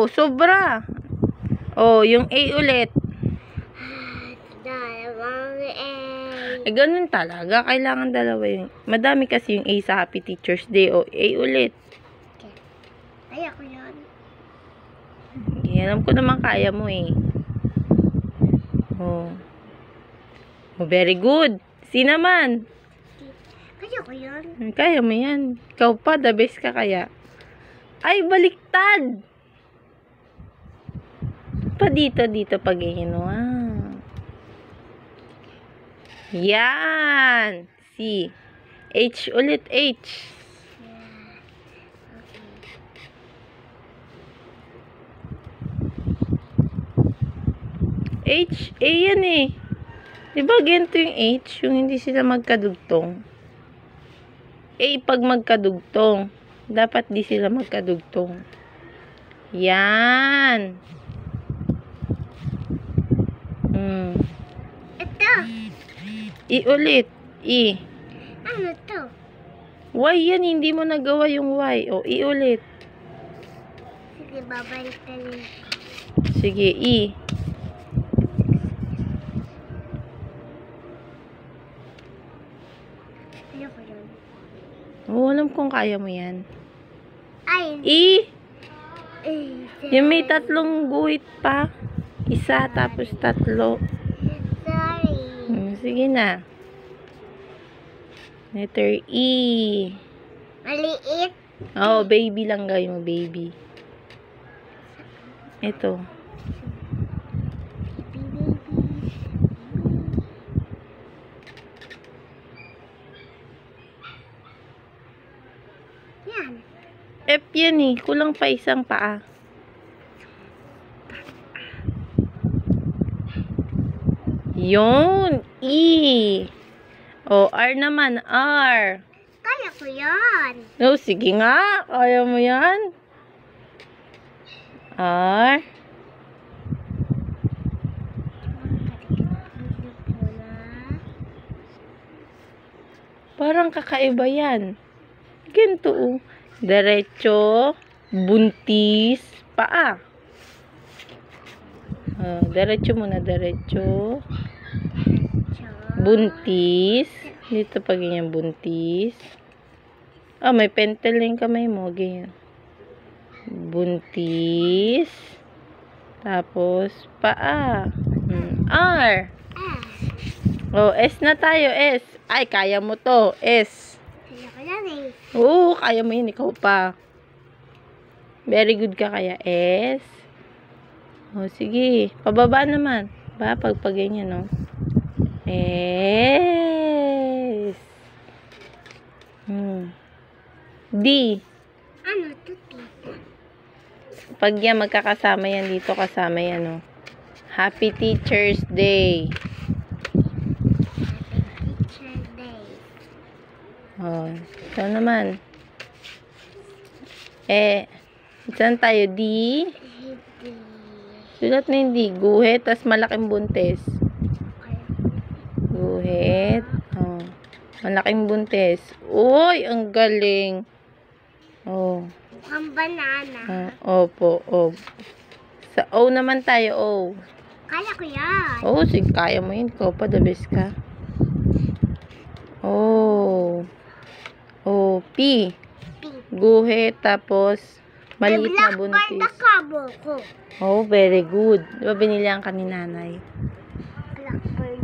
Sobra. Yung A ulit. Dalawang A. Ganun talaga. Kailangan dalawa yung... Madami kasi yung A sa Happy Teacher's Day. A ulit. Ay, ako yun. Alam ko naman kaya mo eh. Very good. C naman. Kaya ko yun. Kaya mo yan. Ikaw pa, the best ka kaya. Ay, baliktad. Dito pag Yan. C. H ulit, H. H, A yan eh. Diba ganito yung H? Yung hindi sila magkadugtong. A pag magkadugtong. Dapat di sila magkadugtong. Yan. Ito. I ulit. I. Ano to? Y yan. Hindi mo nagawa yung Y. I ulit. Sige, babalik na rin. Sige, I. Ayoko yun. Alam kong kaya mo yan. Ay. I. Yung may Sorry. 3 guhit pa. Isa, tapos 3. Sorry. Sige na. Letter E. Maliit. Baby lang gawin mo, baby. Ito. Yan. F yan eh. Kulang pa isang paa. Yun. E. R naman. R. Kaya ko yan. Sige nga. Kaya mo yan. R. Parang kakaiba yan. Ganito. Diretso. Buntis. Paa. Diretso muna. Diretso. Buntis. Dito pa ganyan. Buntis. May pentel yung kamay mo. Ganyan. Buntis. Tapos, paa. R. S na tayo. S. Ay, kaya mo to. S. Kaya ko yan eh. Kaya mo yun. Ikaw pa. Very good ka kaya. S. Sige. Pababa naman. Pag ganyan, no? S. D. Ano to, tita? Pag yan, magkakasama yan dito. Kasama yan, no? Happy Teacher's Day. Teacher Day. Ito naman. Saan tayo? D. Sulat na yung D. Guhit, tas malaking buntis. Guhit. Malaking buntis. Uy, ang galing. Mukhang banana. Opo. Sa O naman tayo. O. Kaya ko yan. Sige, kaya mo yun. Ikaw pa, the best ka. P. Guhit, tapos maliit na buntis. Blackbird ako. Very good. Diba binilihan ka ni nanay? Blackbird.